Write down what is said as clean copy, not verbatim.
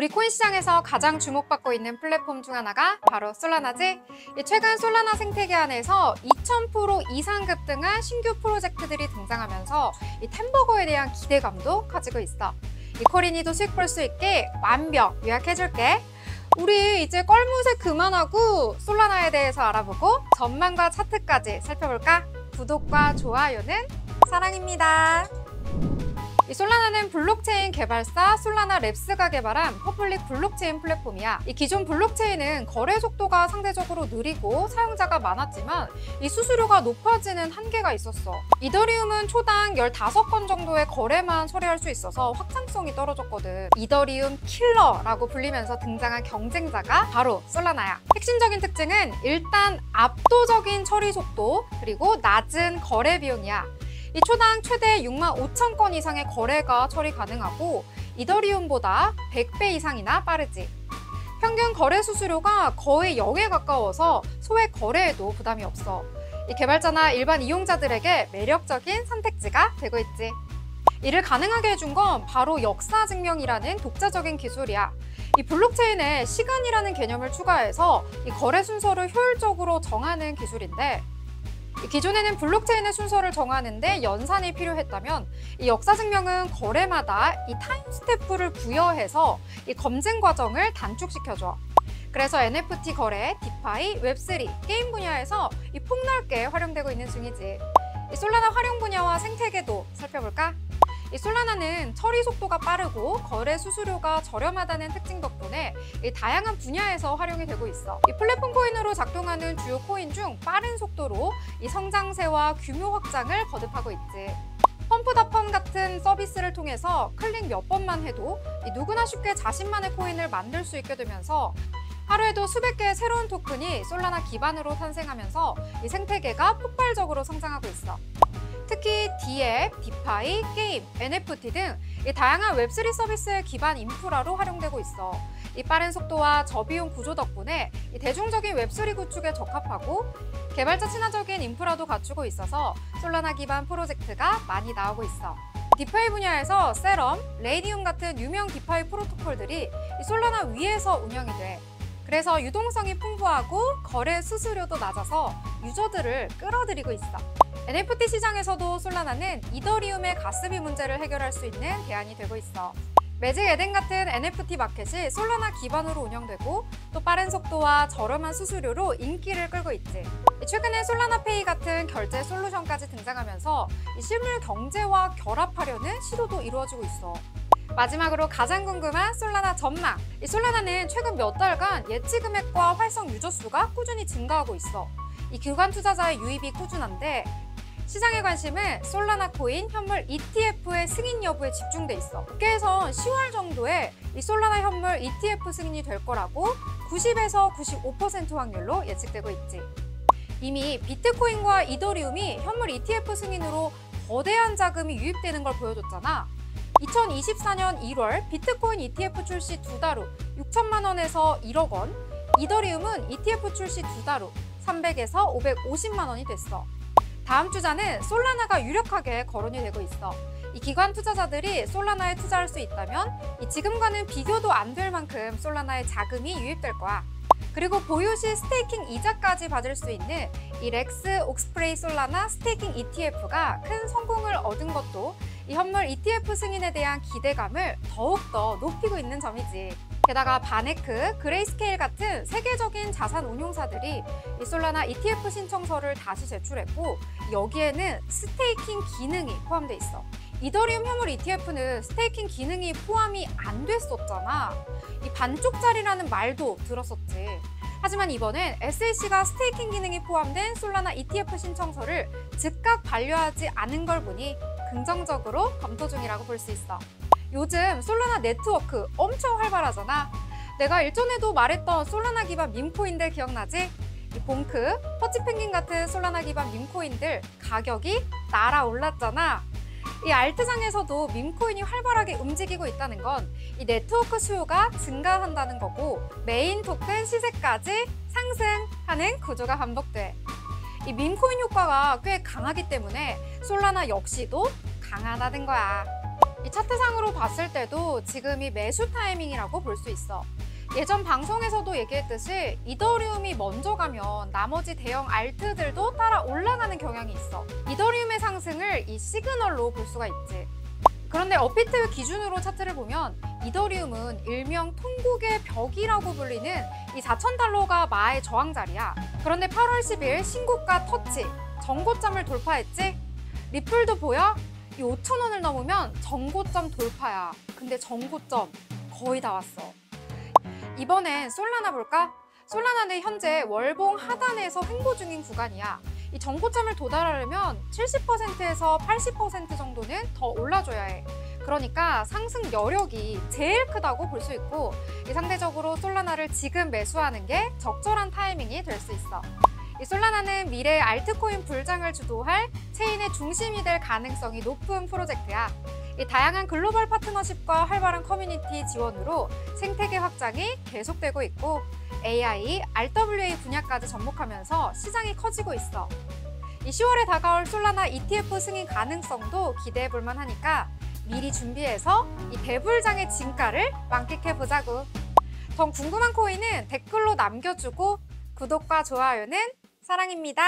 우리 코인 시장에서 가장 주목받고 있는 플랫폼 중 하나가 바로 솔라나지. 최근 솔라나 생태계 안에서 2000% 이상 급등한 신규 프로젝트들이 등장하면서 이 템버거에 대한 기대감도 가지고 있어. 이 코린이도 수익 볼 수 있게 완벽 요약해줄게. 우리 이제 껄무새 그만하고 솔라나에 대해서 알아보고 전망과 차트까지 살펴볼까? 구독과 좋아요는 사랑입니다. 이 솔라나는 블록체인 개발사 솔라나 랩스가 개발한 퍼블릭 블록체인 플랫폼이야. 이 기존 블록체인은 거래 속도가 상대적으로 느리고 사용자가 많았지만 이 수수료가 높아지는 한계가 있었어. 이더리움은 초당 15건 정도의 거래만 처리할 수 있어서 확장성이 떨어졌거든. 이더리움 킬러라고 불리면서 등장한 경쟁자가 바로 솔라나야. 핵심적인 특징은 일단 압도적인 처리 속도 그리고 낮은 거래 비용이야. 이 초당 최대 65,000건 이상의 거래가 처리 가능하고 이더리움보다 100배 이상이나 빠르지. 평균 거래 수수료가 거의 0에 가까워서 소액 거래에도 부담이 없어. 이 개발자나 일반 이용자들에게 매력적인 선택지가 되고 있지. 이를 가능하게 해준 건 바로 역사 증명이라는 독자적인 기술이야. 이 블록체인에 시간이라는 개념을 추가해서 이 거래 순서를 효율적으로 정하는 기술인데, 기존에는 블록체인의 순서를 정하는데 연산이 필요했다면 이 역사 증명은 거래마다 이 타임 스태프를 부여해서 이 검증 과정을 단축시켜줘. 그래서 NFT 거래, 디파이, 웹3, 게임 분야에서 이 폭넓게 활용되고 있는 중이지. 이 솔라나 활용 분야와 생태계도 살펴볼까? 이 솔라나는 처리 속도가 빠르고 거래 수수료가 저렴하다는 특징 덕분에 이 다양한 분야에서 활용이 되고 있어. 이 플랫폼 코인으로 작동하는 주요 코인 중 빠른 속도로 이 성장세와 규모 확장을 거듭하고 있지. 펌프더펌 같은 서비스를 통해서 클릭 몇 번만 해도 이 누구나 쉽게 자신만의 코인을 만들 수 있게 되면서 하루에도 수백 개의 새로운 토큰이 솔라나 기반으로 탄생하면서 이 생태계가 폭발적으로 성장하고 있어. 특히 디앱, 디파이, 게임, NFT 등 이 다양한 웹3 서비스의 기반 인프라로 활용되고 있어. 이 빠른 속도와 저비용 구조 덕분에 이 대중적인 웹3 구축에 적합하고 개발자 친화적인 인프라도 갖추고 있어서 솔라나 기반 프로젝트가 많이 나오고 있어. 디파이 분야에서 세럼, 레이디움 같은 유명 디파이 프로토콜들이 이 솔라나 위에서 운영이 돼. 그래서 유동성이 풍부하고 거래 수수료도 낮아서 유저들을 끌어들이고 있어. NFT 시장에서도 솔라나는 이더리움의 가스비 문제를 해결할 수 있는 대안이 되고 있어. 매직 에덴 같은 NFT 마켓이 솔라나 기반으로 운영되고 또 빠른 속도와 저렴한 수수료로 인기를 끌고 있지. 최근에 솔라나페이 같은 결제 솔루션까지 등장하면서 이 실물 경제와 결합하려는 시도도 이루어지고 있어. 마지막으로 가장 궁금한 솔라나 전망. 이 솔라나는 최근 몇 달간 예치 금액과 활성 유저 수가 꾸준히 증가하고 있어. 이 기관 투자자의 유입이 꾸준한데 시장의 관심은 솔라나 코인 현물 ETF의 승인 여부에 집중돼 있어. 업계에선 10월 정도에 이 솔라나 현물 ETF 승인이 될 거라고 90에서 95% 확률로 예측되고 있지. 이미 비트코인과 이더리움이 현물 ETF 승인으로 거대한 자금이 유입되는 걸 보여줬잖아. 2024년 1월 비트코인 ETF 출시 2달 후 6천만 원에서 1억 원, 이더리움은 ETF 출시 2달 후 300에서 550만 원이 됐어. 다음 주자는 솔라나가 유력하게 거론이 되고 있어. 이 기관 투자자들이 솔라나에 투자할 수 있다면 이 지금과는 비교도 안 될 만큼 솔라나에 자금이 유입될 거야. 그리고 보유 시 스테이킹 이자까지 받을 수 있는 이 렉스 옥스프레이 솔라나 스테이킹 ETF가 큰 성공을 얻은 것도 이 현물 ETF 승인에 대한 기대감을 더욱더 높이고 있는 점이지. 게다가 바네크, 그레이스케일 같은 세계적인 자산 운용사들이 이 솔라나 ETF 신청서를 다시 제출했고 여기에는 스테이킹 기능이 포함돼 있어. 이더리움 현물 ETF는 스테이킹 기능이 포함이 안 됐었잖아. 이 반쪽짜리라는 말도 들었었지. 하지만 이번엔 SEC가 스테이킹 기능이 포함된 솔라나 ETF 신청서를 즉각 반려하지 않은 걸 보니 긍정적으로 검토 중이라고 볼 수 있어. 요즘 솔라나 네트워크 엄청 활발하잖아. 내가 일전에도 말했던 솔라나 기반 밈코인들 기억나지? 이 봉크, 퍼치펭귄 같은 솔라나 기반 밈코인들 가격이 날아올랐잖아. 이 알트장에서도 밈코인이 활발하게 움직이고 있다는 건 이 네트워크 수요가 증가한다는 거고 메인 토큰 시세까지 상승하는 구조가 반복돼. 이 밈코인 효과가 꽤 강하기 때문에 솔라나 역시도 강하다는 거야. 이 차트상으로 봤을 때도 지금이 매수 타이밍이라고 볼 수 있어. 예전 방송에서도 얘기했듯이 이더리움이 먼저 가면 나머지 대형 알트들도 따라 올라가는 경향이 있어. 이더리움의 상승을 이 시그널로 볼 수가 있지. 그런데 업비트 기준으로 차트를 보면 이더리움은 일명 통곡의 벽이라고 불리는 이 4,000달러가 마의 저항자리야. 그런데 8월 10일 신고가 터치, 정고점을 돌파했지? 리플도 보여? 이 5,000원을 넘으면 정고점 돌파야. 근데 정고점 거의 다 왔어. 이번엔 솔라나 볼까? 솔라나는 현재 월봉 하단에서 횡보 중인 구간이야. 이 정고점을 도달하려면 70%에서 80% 정도는 더 올라줘야 해. 그러니까 상승 여력이 제일 크다고 볼 수 있고, 상대적으로 솔라나를 지금 매수하는 게 적절한 타이밍이 될 수 있어. 이 솔라나는 미래의 알트코인 불장을 주도할 체인의 중심이 될 가능성이 높은 프로젝트야. 이 다양한 글로벌 파트너십과 활발한 커뮤니티 지원으로 생태계 확장이 계속되고 있고, AI, RWA 분야까지 접목하면서 시장이 커지고 있어. 이 10월에 다가올 솔라나 ETF 승인 가능성도 기대해 볼 만하니까 미리 준비해서 이 대불장의 진가를 만끽해 보자고. 더 궁금한 코인은 댓글로 남겨주고, 구독과 좋아요는 사랑입니다.